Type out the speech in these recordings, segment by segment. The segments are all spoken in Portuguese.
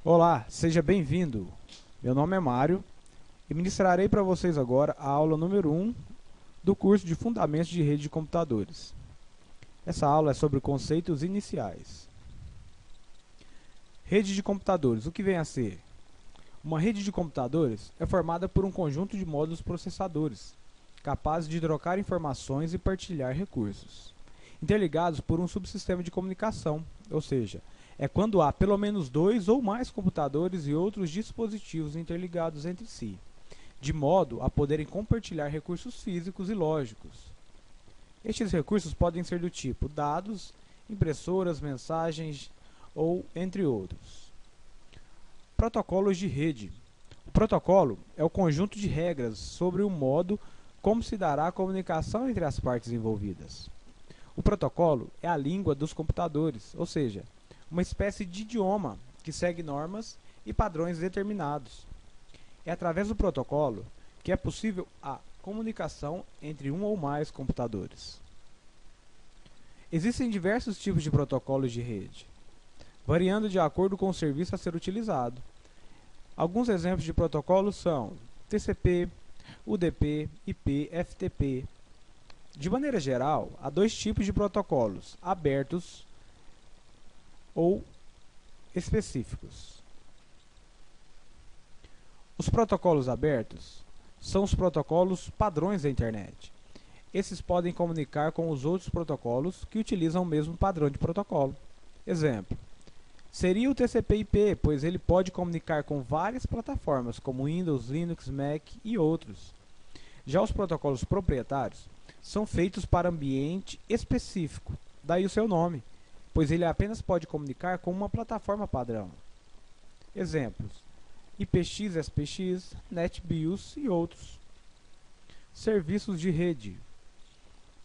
Olá, seja bem-vindo. Meu nome é Mário e ministrarei para vocês agora a aula número 1 do curso de Fundamentos de Rede de Computadores. Essa aula é sobre conceitos iniciais. Rede de computadores, o que vem a ser? Uma rede de computadores é formada por um conjunto de módulos processadores, capazes de trocar informações e partilhar recursos, interligados por um subsistema de comunicação, ou seja, é quando há pelo menos dois ou mais computadores e outros dispositivos interligados entre si, de modo a poderem compartilhar recursos físicos e lógicos. Estes recursos podem ser do tipo dados, impressoras, mensagens ou entre outros. Protocolos de rede. O protocolo é o conjunto de regras sobre o modo como se dará a comunicação entre as partes envolvidas. O protocolo é a língua dos computadores, ou seja, uma espécie de idioma que segue normas e padrões determinados. É através do protocolo que é possível a comunicação entre um ou mais computadores. Existem diversos tipos de protocolos de rede, variando de acordo com o serviço a ser utilizado. Alguns exemplos de protocolos são TCP, UDP, IP, FTP. De maneira geral, há dois tipos de protocolos, abertos ou específicos. Os protocolos abertos são os protocolos padrões da internet. Esses podem comunicar com os outros protocolos que utilizam o mesmo padrão de protocolo. Exemplo: seria o TCP/IP, pois ele pode comunicar com várias plataformas, como Windows, Linux, Mac e outros. Já os protocolos proprietários são feitos para ambiente específico, daí o seu nome, pois ele apenas pode comunicar com uma plataforma padrão. Exemplos: IPX, SPX, NetBIOS e outros. Serviços de rede.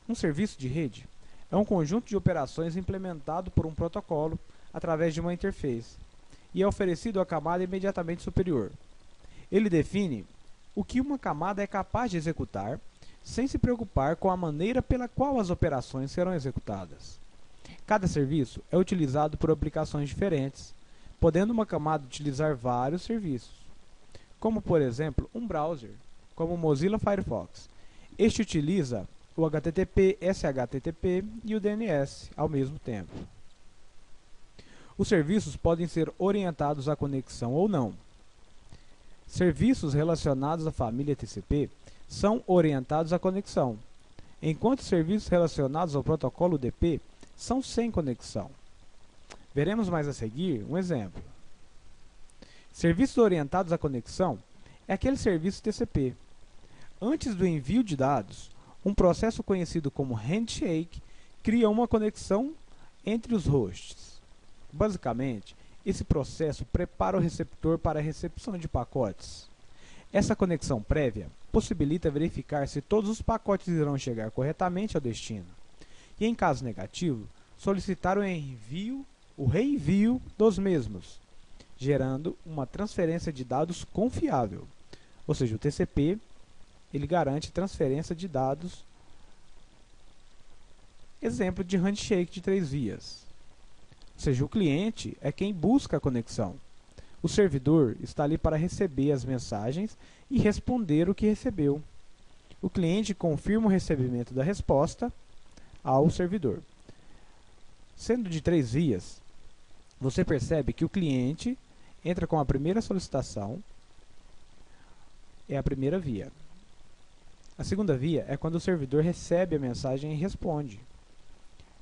Um serviço de rede é um conjunto de operações implementado por um protocolo através de uma interface e é oferecido à camada imediatamente superior. Ele define o que uma camada é capaz de executar, sem se preocupar com a maneira pela qual as operações serão executadas. Cada serviço é utilizado por aplicações diferentes, podendo uma camada utilizar vários serviços, como por exemplo um browser, como o Mozilla Firefox. Este utiliza o HTTP, SHTTP e o DNS ao mesmo tempo. Os serviços podem ser orientados à conexão ou não. Serviços relacionados à família TCP são orientados à conexão, enquanto serviços relacionados ao protocolo UDP são sem conexão. Veremos mais a seguir um exemplo. Serviços orientados à conexão é aquele serviço TCP. Antes do envio de dados, um processo conhecido como handshake cria uma conexão entre os hosts. Basicamente, esse processo prepara o receptor para a recepção de pacotes. Essa conexão prévia possibilita verificar se todos os pacotes irão chegar corretamente ao destino e, em caso negativo, solicitar o reenvio dos mesmos, gerando uma transferência de dados confiável. Ou seja, o TCP ele garante transferência de dados. Exemplo de handshake de 3 vias. Ou seja, o cliente é quem busca a conexão. O servidor está ali para receber as mensagens e responder o que recebeu. O cliente confirma o recebimento da resposta ao servidor. Sendo de 3 vias, você percebe que o cliente entra com a primeira solicitação, é a primeira via. A segunda via é quando o servidor recebe a mensagem e responde.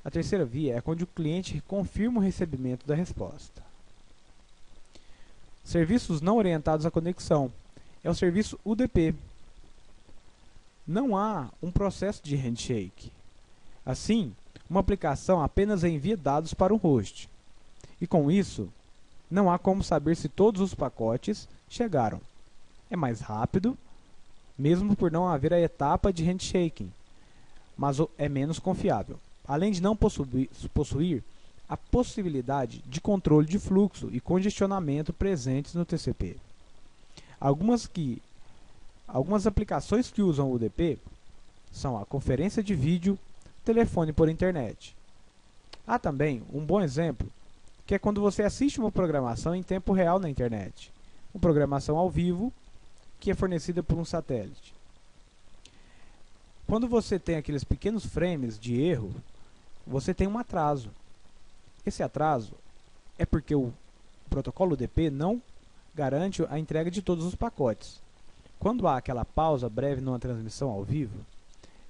A terceira via é quando o cliente confirma o recebimento da resposta. Serviços não orientados à conexão é o serviço UDP. Não há um processo de handshake. Assim, uma aplicação apenas envia dados para um host. E com isso, não há como saber se todos os pacotes chegaram. É mais rápido, mesmo por não haver a etapa de handshaking, mas é menos confiável, além de não possuir a possibilidade de controle de fluxo e congestionamento presentes no TCP. Algumas aplicações que usam o UDP são a conferência de vídeo, telefone por internet. Há também um bom exemplo que é quando você assiste uma programação em tempo real na internet. Uma programação ao vivo, que é fornecida por um satélite. Quando você tem aqueles pequenos frames de erro, você tem um atraso. Esse atraso é porque o protocolo UDP não garante a entrega de todos os pacotes. Quando há aquela pausa breve numa transmissão ao vivo,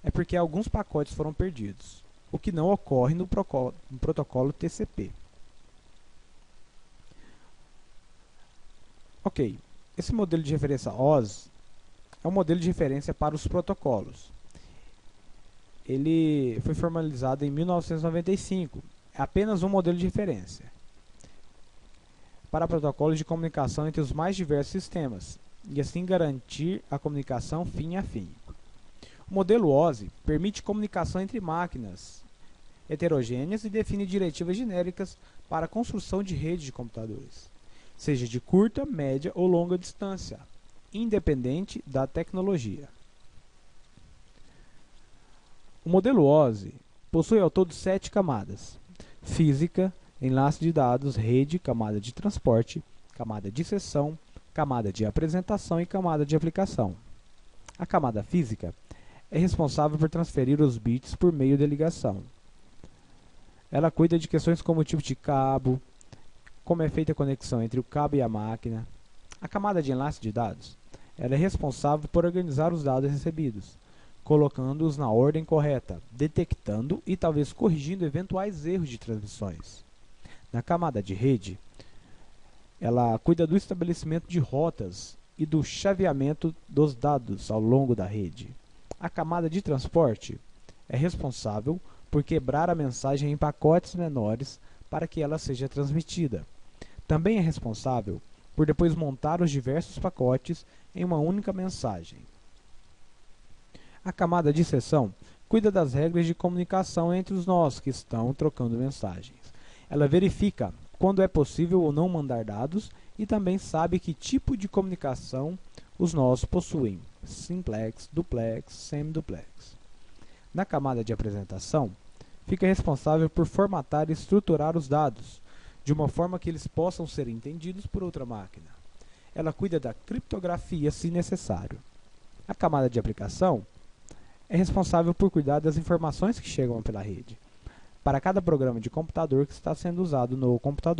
é porque alguns pacotes foram perdidos, o que não ocorre no protocolo TCP. Ok, esse modelo de referência OSI é um modelo de referência para os protocolos. Ele foi formalizado em 1995, é apenas um modelo de referência para protocolos de comunicação entre os mais diversos sistemas, e assim garantir a comunicação fim a fim. O modelo OSI permite comunicação entre máquinas heterogêneas e define diretivas genéricas para a construção de rede de computadores, seja de curta, média ou longa distância, independente da tecnologia. O modelo OSI possui ao todo 7 camadas: física, enlace de dados, rede, camada de transporte, camada de sessão, camada de apresentação e camada de aplicação. A camada física é responsável por transferir os bits por meio de ligação. Ela cuida de questões como o tipo de cabo, como é feita a conexão entre o cabo e a máquina. A camada de enlace de dados, ela é responsável por organizar os dados recebidos, colocando-os na ordem correta, detectando e talvez corrigindo eventuais erros de transmissões. Na camada de rede, ela cuida do estabelecimento de rotas e do chaveamento dos dados ao longo da rede. A camada de transporte é responsável por quebrar a mensagem em pacotes menores para que ela seja transmitida. Também é responsável por depois montar os diversos pacotes em uma única mensagem. A camada de sessão cuida das regras de comunicação entre os nós que estão trocando mensagens. Ela verifica quando é possível ou não mandar dados e também sabe que tipo de comunicação os nós possuem: simplex, duplex, semiduplex. Na camada de apresentação, fica responsável por formatar e estruturar os dados, de uma forma que eles possam ser entendidos por outra máquina. Ela cuida da criptografia se necessário. A camada de aplicação é responsável por cuidar das informações que chegam pela rede, para cada programa de computador que está sendo usado no computador.